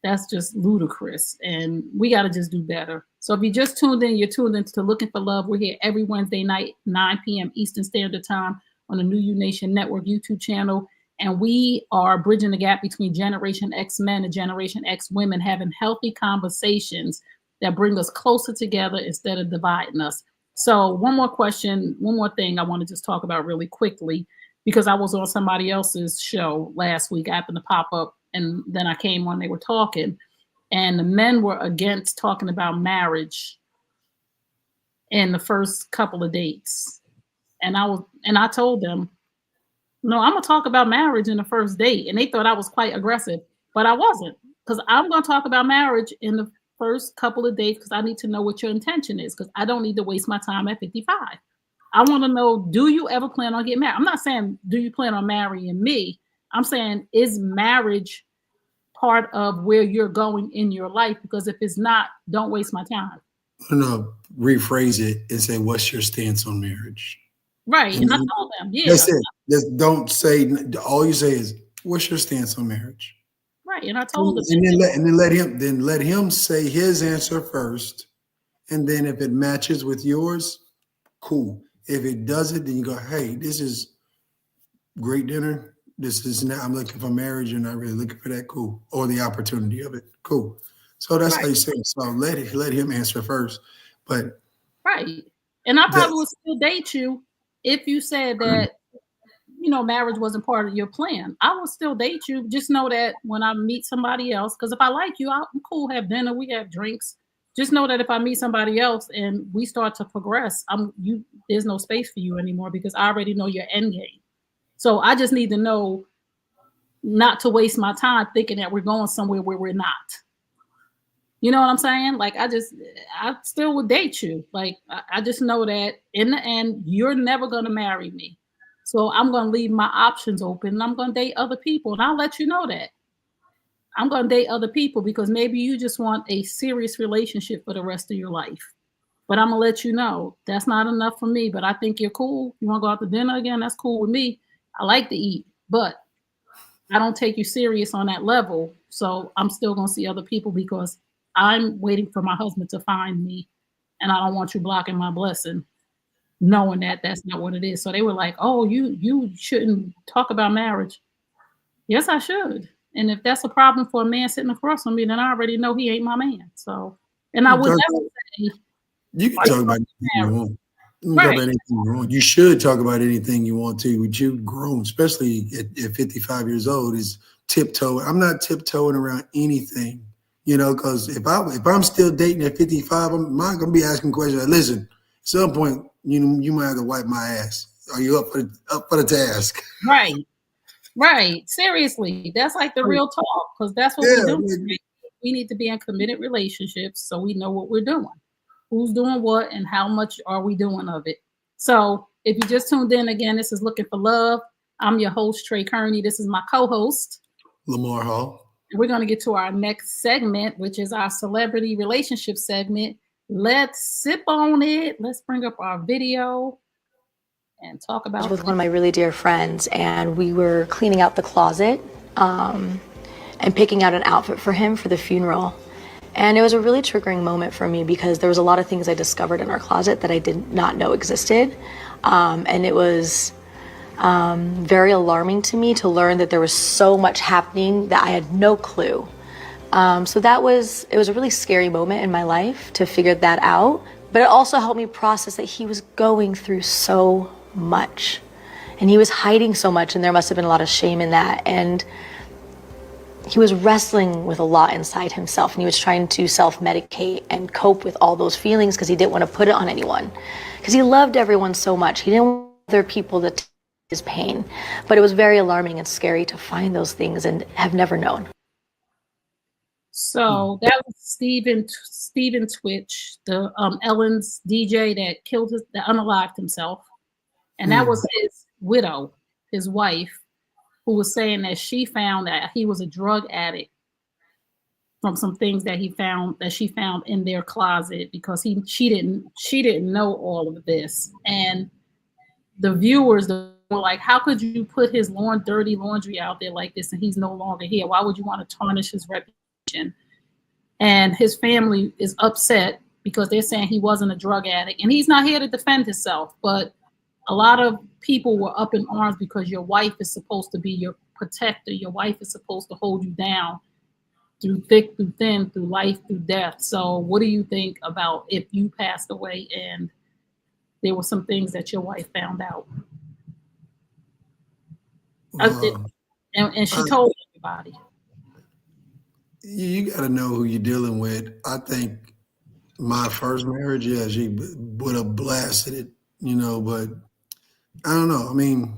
that's just ludicrous, and we got to just do better. So if you just tuned in, you're tuned into Looking for Love. We're here every Wednesday night, 9 p.m. Eastern Standard Time on the New You Nation Network YouTube channel. And we are bridging the gap between Generation X men and Generation X women, having healthy conversations that bring us closer together instead of dividing us. So one more question, one more thing I want to just talk about really quickly, because I was on somebody else's show last week. I happened to pop up and then I came on, they were talking, and the men were against talking about marriage in the first couple of dates. And I told them, no, I'm gonna talk about marriage in the first date. And they thought I was quite aggressive, but I wasn't, because I'm gonna talk about marriage in the first couple of days, because I need to know what your intention is, because I don't need to waste my time at 55. I want to know, do you ever plan on getting married? I'm not saying, do you plan on marrying me? I'm saying, is marriage part of where you're going in your life? Because if it's not, don't waste my time. No, rephrase it and say, what's your stance on marriage? Right. And And I told them, yeah. that's it. Just don't say, all you say is, what's your stance on marriage? Right. And I told them. And then let him say his answer first. And then if it matches with yours, cool. If it doesn't, then you go, hey, this is great dinner. This is not, I'm looking for marriage. You're not really looking for that, cool. Or the opportunity of it, cool. So that's how you say it. So let him answer first. But right. And I probably would still date you if you said that, you know, marriage wasn't part of your plan. I will still date you. Just know that when I meet somebody else, because if I like you, I'm cool, have dinner, we have drinks. Just know that if I meet somebody else and we start to progress, there's no space for you anymore, because I already know your end game. So I just need to know not to waste my time thinking that we're going somewhere where we're not. You know what I'm saying? Like, I still would date you. Like, I just know that in the end, you're never going to marry me. So I'm going to leave my options open, and I'm going to date other people. And I'll let you know that. I'm going to date other people, because maybe you just want a serious relationship for the rest of your life. But I'm going to let you know that's not enough for me. But I think you're cool. You want to go out to dinner again? That's cool with me. I like to eat, but I don't take you serious on that level. So I'm still going to see other people, because I'm waiting for my husband to find me. And I don't want you blocking my blessing, knowing that that's not what it is. So they were like, oh, you shouldn't talk about marriage. Yes, I should. And if that's a problem for a man sitting across from me, then I already know he ain't my man. So, and I would never say, you can talk about anything you want. You can talk about anything you want. You should talk about anything you want to. But you grown, especially at 55 years old, is tiptoeing. I'm not tiptoeing around anything, you know, because if I'm still dating at 55, I'm not gonna be asking questions. Like, listen, at some point, you might have to wipe my ass. Are you up for the task? Right. Seriously, that's like the real talk, because that's what we do. We need to be in committed relationships so we know what we're doing, who's doing what, and how much are we doing of it. So if you just tuned in again, this is Looking for Love. I'm your host, Tray Kearney. This is my co-host, Lamar Hall. And we're going to get to our next segment, which is our celebrity relationship segment. Let's sip on it. Let's bring up our video and talk about with one of my really dear friends, and we were cleaning out the closet and picking out an outfit for him for the funeral. And it was a really triggering moment for me, because there was a lot of things I discovered in our closet that I did not know existed. And it was very alarming to me to learn that there was so much happening that I had no clue. So it was a really scary moment in my life to figure that out. But it also helped me process that he was going through so much, and he was hiding so much, and there must have been a lot of shame in that, and he was wrestling with a lot inside himself, and he was trying to self-medicate and cope with all those feelings, because he didn't want to put it on anyone, because he loved everyone so much. He didn't want other people to take his pain. But it was very alarming and scary to find those things and have never known. So that was Stephen Twitch, the Ellen's DJ that unalived himself. And that was his widow, his wife, who was saying that she found that he was a drug addict from some things that she found in their closet, because she didn't know all of this. And the viewers were like, how could you put his dirty laundry out there like this, and he's no longer here? Why would you want to tarnish his reputation? And his family is upset because they're saying he wasn't a drug addict, and he's not here to defend himself. But a lot of people were up in arms because your wife is supposed to be your protector. Your wife is supposed to hold you down. through thick, through thin, through life, through death. So what do you think about if you passed away and there were some things that your wife found out? And she told everybody. You got to know who you're dealing with. I think my first marriage, yeah, she would have blasted it, but I don't know. I mean,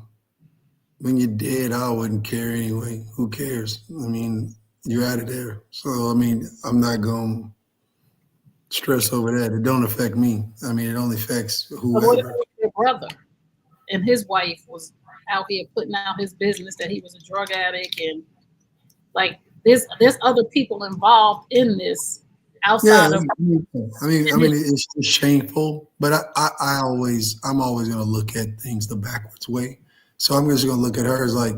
when you're dead, I wouldn't care anyway. Who cares? I mean, you're out of there. So, I mean, I'm not going to stress over that. It don't affect me. I mean, it only affects whoever. What about your brother and his wife was out here putting out his business that he was a drug addict, and like there's other people involved in this outside of. I mean, it's just shameful. But I'm always going to look at things the backwards way. So I'm just going to look at her as like,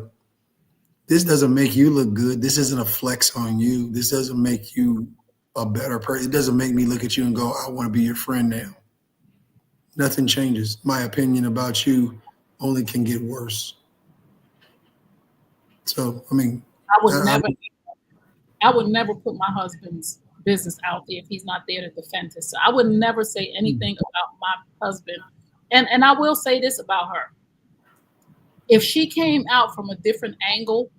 this doesn't make you look good. This isn't a flex on you. This doesn't make you a better person. It doesn't make me look at you and go, I want to be your friend now. Nothing changes. My opinion about you only can get worse. So, I mean, I would never put my husband's business out there if he's not there to defend himself. I would never say anything about my husband. And I will say this about her. If she came out from a different angle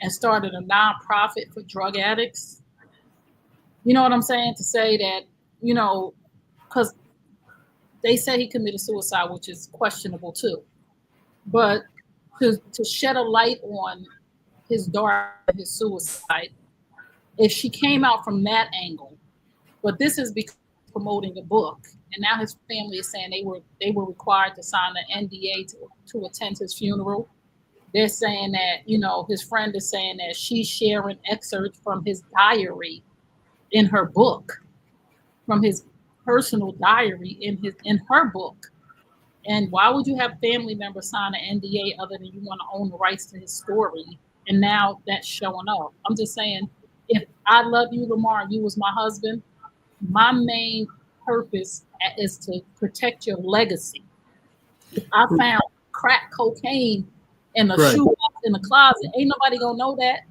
and started a nonprofit for drug addicts, you know what I'm saying? To say that, because they say he committed suicide, which is questionable too. But to shed a light on his daughter, his suicide, if she came out from that angle, but this is because promoting the book, and now his family is saying they were required to sign an NDA to attend his funeral. They're saying that, his friend is saying that she's sharing excerpts from his diary in her book, from his personal diary in her book. And why would you have family members sign an NDA other than you want to own the rights to his story? And now that's showing up. I'm just saying, if I love you, Lamar, and you was my husband, my main purpose is to protect your legacy. If I found crack cocaine in a shoebox in the closet, ain't nobody gonna know that.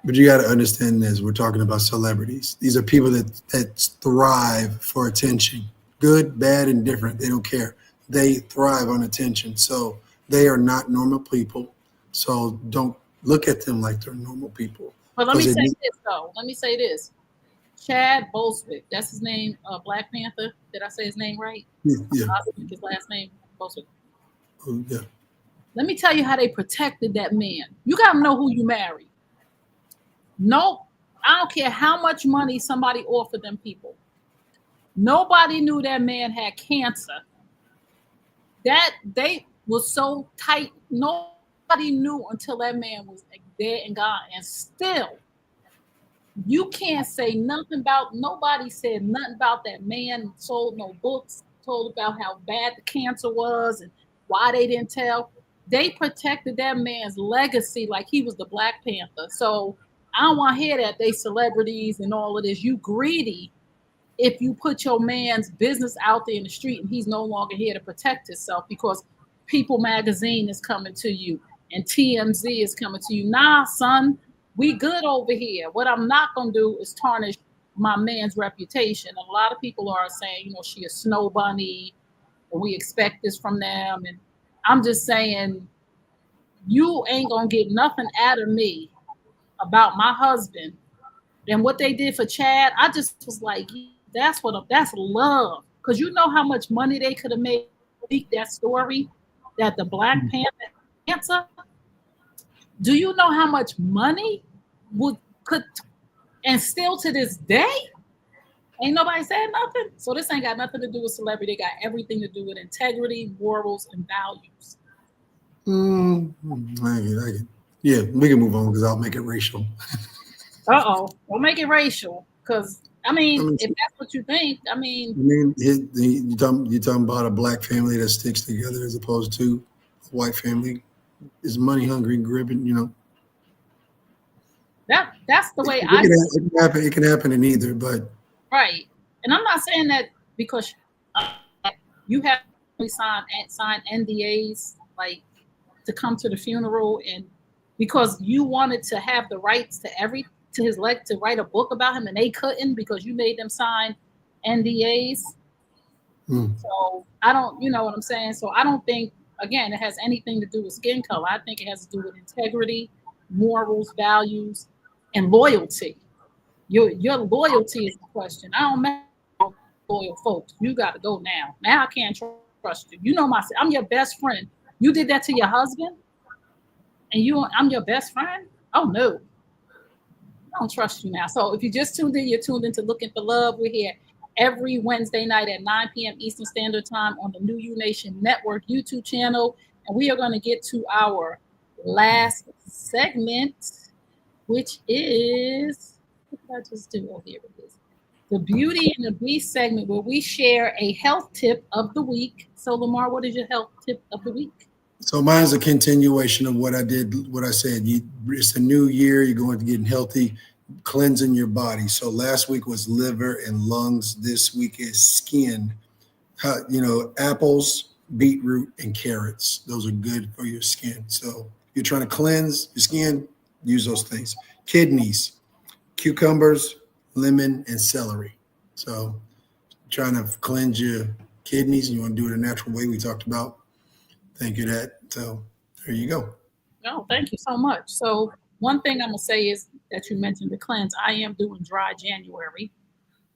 But you got to understand this. We're talking about celebrities. These are people that thrive for attention. Good, bad, and different. They don't care. They thrive on attention. So they are not normal people. So don't look at them like they're normal people. But let me say this, though. Let me say this. Chad Boswick, that's his name, Black Panther. Did I say his name right? Yeah. His last name, Boswick. Oh, yeah. Let me tell you how they protected that man. You got to know who you marry. No, I don't care how much money somebody offered them people. Nobody knew that man had cancer. That they was so tight. Nobody knew until that man was dead and gone. And still, you can't say nothing about, nobody said nothing about that man, sold no books, told about how bad the cancer was and why they didn't tell. They protected that man's legacy like he was the Black Panther. So I don't want to hear that they celebrities and all of this. You greedy if you put your man's business out there in the street and he's no longer here to protect himself because People Magazine is coming to you and TMZ is coming to you. Nah, son, we good over here. What I'm not going to do is tarnish my man's reputation. And a lot of people are saying, she a snow bunny and we expect this from them. And I'm just saying, you ain't going to get nothing out of me about my husband and what they did for Chad. I just was like, that's love. Because you know how much money they could have made leak that story that the Black Panther cancer. Do you know how much money could, and still to this day, ain't nobody said nothing. So this ain't got nothing to do with celebrity. They got everything to do with integrity, morals, and values. Yeah, we can move on because I'll make it racial. We'll make it racial because if that's what you think, you're talking about a Black family that sticks together as opposed to a white family is money hungry, gripping. That's the way it can happen in either, but right. And I'm not saying that because you have to sign NDAs like to come to the funeral and because you wanted to have the rights to to his leg to write a book about him, and they couldn't because you made them sign NDAs. So I don't, you know what I'm saying? So I don't think, again, it has anything to do with skin color. I think it has to do with integrity, morals, values, and loyalty. Your loyalty is the question. I don't matter loyal folks. You got to go now. Now I can't trust you. You know myself. I'm your best friend. You did that to your husband, and I'm your best friend? Oh, no. I don't trust you now. So if you just tuned in, you're tuned into Looking for Love. We're here every Wednesday night at 9 p.m. Eastern Standard Time on the New You Nation Network YouTube channel. And we are going to get to our last segment, which is, what did I just do? Oh, here it is. The Beauty and the Beast segment, where we share a health tip of the week. So, Lamar, what is your health tip of the week? So mine's a continuation of what I did, what I said. It's a new year. You're going to getting healthy, cleansing your body. So last week was liver and lungs. This week is skin. Apples, beetroot, and carrots. Those are good for your skin. So if you're trying to cleanse your skin, use those things. Kidneys, cucumbers, lemon, and celery. So trying to cleanse your kidneys, and you want to do it a natural way we talked about. Thank you that. So there you go. Oh, thank you so much. So one thing I'm going to say is that you mentioned the cleanse. I am doing dry January.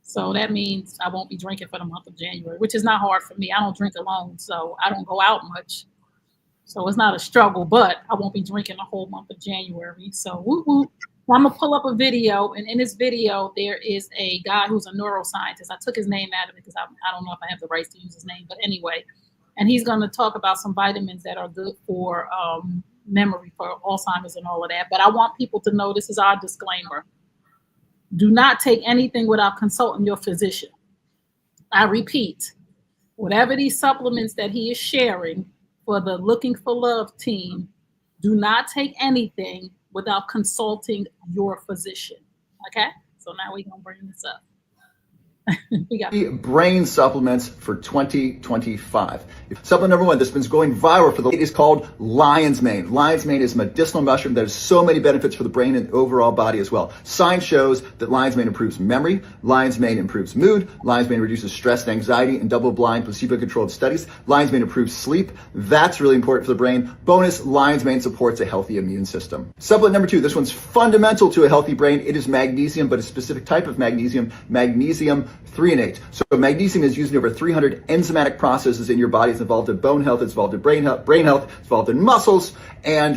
So that means I won't be drinking for the month of January, which is not hard for me. I don't drink alone, so I don't go out much. So it's not a struggle, but I won't be drinking the whole month of January. So I'm going to pull up a video. And in this video, there is a guy who's a neuroscientist. I took his name out of it because I don't know if I have the rights to use his name. But anyway, and he's going to talk about some vitamins that are good for memory, for Alzheimer's and all of that. But I want people to know, this is our disclaimer. Do not take anything without consulting your physician. I repeat, whatever these supplements that he is sharing for the Looking for Love team, do not take anything without consulting your physician. Okay? So now we're going to bring this up. We got brain supplements for 2025. Supplement number one that's been going viral for it is called lion's mane. Lion's mane is a medicinal mushroom that has so many benefits for the brain and the overall body as well. Science shows that lion's mane improves memory, lion's mane improves mood, lion's mane reduces stress and anxiety in double-blind, placebo-controlled studies. Lion's mane improves sleep. That's really important for the brain. Bonus, lion's mane supports a healthy immune system. Supplement number two, this one's fundamental to a healthy brain. It is magnesium, but a specific type of magnesium, magnesium threonate. So magnesium is used in over 300 enzymatic processes in your body. It's involved in bone health, it's involved in brain health, it's involved in muscles, and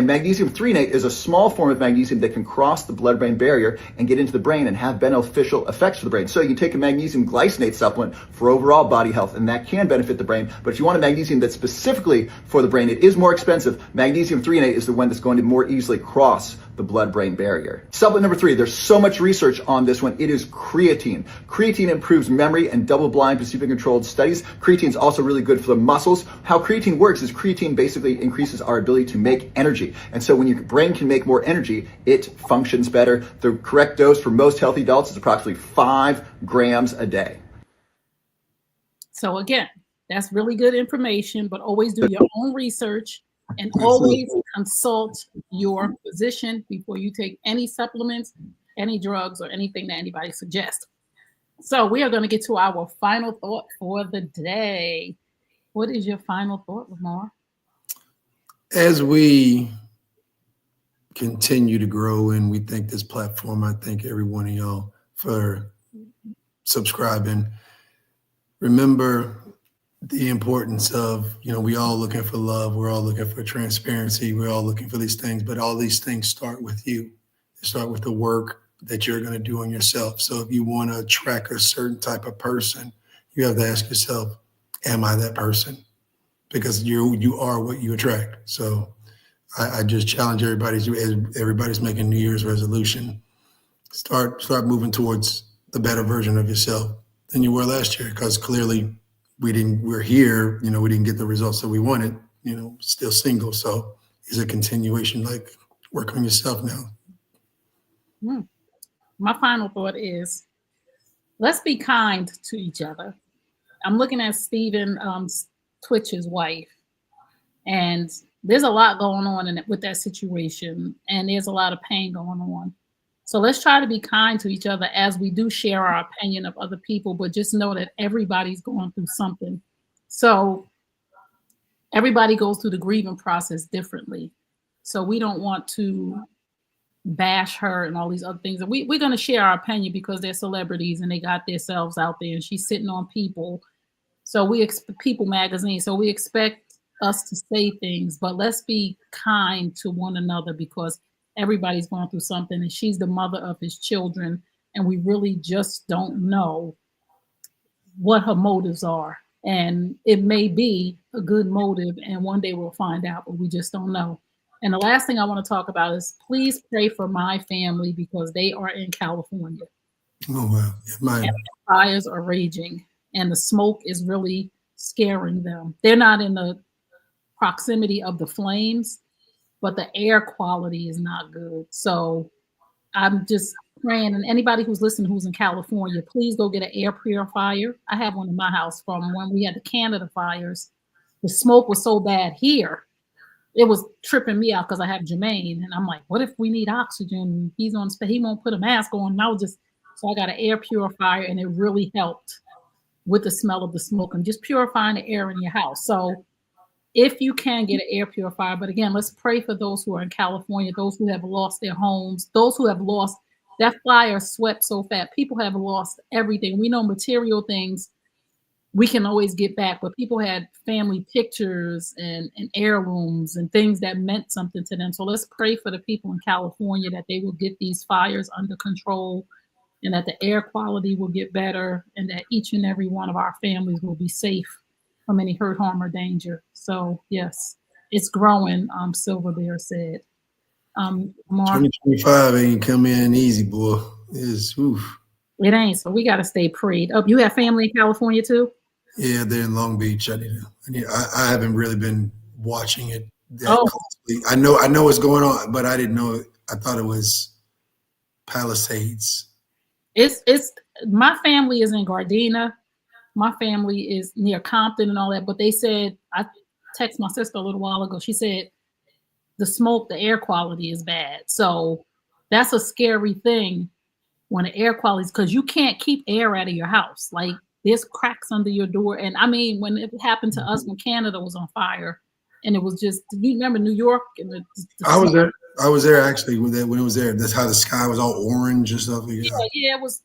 magnesium threonate is a small form of magnesium that can cross the blood-brain barrier and get into the brain and have beneficial effects for the brain. So you can take a magnesium glycinate supplement for overall body health, and that can benefit the brain. But if you want a magnesium that's specifically for the brain, it is more expensive. Magnesium threonate is the one that's going to more easily cross the blood-brain barrier. Supplement number three, there's so much research on this one. It is creatine. Creatine improves memory and double-blind, placebo-controlled studies. Creatine is also really good for the muscles. How creatine works is creatine basically increases our ability to make energy. And so when your brain can make more energy, it functions better. The correct dose for most healthy adults is approximately 5 grams a day. So again, that's really good information, but always do your own research and always consult your physician before you take any supplements, any drugs, or anything that anybody suggests. So we are going to get to our final thought for the day. What is your final thought, Lamar? As we continue to grow and we thank this platform, I thank every one of y'all for subscribing. Remember the importance of, we all looking for love. We're all looking for transparency. We're all looking for these things, but all these things start with you. They start with the work that you're going to do on yourself. So if you want to attract a certain type of person, you have to ask yourself, am I that person? Because you are what you attract. So I just challenge everybody, as everybody's making New Year's resolution, start moving towards the better version of yourself than you were last year, because clearly we're here, we didn't get the results that we wanted, still single. So it's a continuation, like work on yourself now. My final thought is, let's be kind to each other. I'm looking at Stephen Twitch's wife, and there's a lot going on with that situation, and there's a lot of pain going on. So let's try to be kind to each other as we do share our opinion of other people, but just know that everybody's going through something. So everybody goes through the grieving process differently. So we don't want to bash her and all these other things. And we're going to share our opinion because they're celebrities and they got themselves out there and she's sitting on People. So People magazine. So we expect us to say things, but let's be kind to one another because everybody's going through something and she's the mother of his children. And we really just don't know what her motives are. And it may be a good motive and one day we'll find out, but we just don't know. And the last thing I want to talk about is please pray for my family because they are in California. Oh, wow. Yeah, and the fires are raging and the smoke is really scaring them. They're not in the proximity of the flames, but the air quality is not good. So I'm just praying, and anybody who's listening who's in California, please go get an air purifier. I have one in my house from when we had the Canada fires. The smoke was so bad here. It was tripping me out because I have Jermaine, and I'm like, what if we need oxygen? He's on space. He won't put a mask on. So I got an air purifier, and it really helped with the smell of the smoke and just purifying the air in your house. So if you can get an air purifier, but again, let's pray for those who are in California, those who have lost their homes, those who have lost, that fire swept so fast. People have lost everything. We know material things we can always get back, but people had family pictures and heirlooms and things that meant something to them. So let's pray for the people in California that they will get these fires under control and that the air quality will get better and that each and every one of our families will be safe from any hurt, harm, or danger. So yes, it's growing, Silver Bear said. Mark, 2025 ain't come in easy, boy. It ain't, so we got to stay prayed up. You have family in California too? Yeah, they're in Long Beach. I haven't really been watching it that closely. I know what's going on, but I didn't know. I thought it was Palisades. It's my family is in Gardena. My family is near Compton and all that. But they said, I texted my sister a little while ago. She said the smoke, the air quality is bad. So that's a scary thing when the air quality is, because you can't keep air out of your house. Like there's cracks under your door. And I mean, when it happened to us when Canada was on fire, and it was just, you remember New York? And I was there actually when it was there. That's how the sky was all orange and stuff. Yeah, it was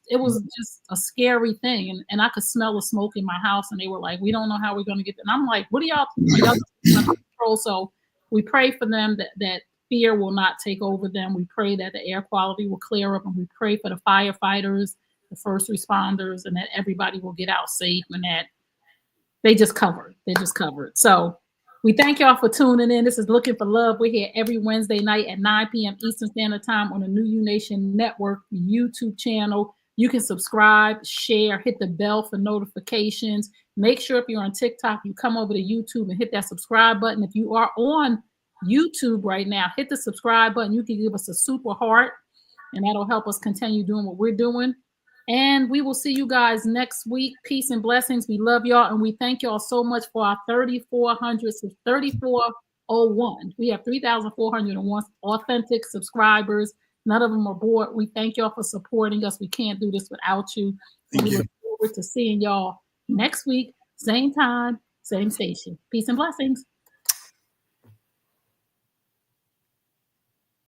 just a scary thing. And I could smell the smoke in my house, and they were like, we don't know how we're going to get there. And I'm like, what are y'all under control? So we pray for them that fear will not take over them. We pray that the air quality will clear up, and we pray for the firefighters, the first responders, and that everybody will get out safe and that they just covered. They're just covered. So we thank y'all for tuning in. This is Looking for Love. We're here every Wednesday night at 9 p.m. Eastern Standard Time on the New U Nation Network YouTube channel. You can subscribe, share, hit the bell for notifications. Make sure if you're on TikTok, you come over to YouTube and hit that subscribe button. If you are on YouTube right now, hit the subscribe button. You can give us a super heart, and that'll help us continue doing what we're doing. And we will see you guys next week. Peace and blessings. We love y'all, and we thank y'all so much for our 3,401. We have 3,401 authentic subscribers. None of them are bored. We thank y'all for supporting us. We can't do this without you. And we look forward to seeing y'all next week, same time, same station. Peace and blessings.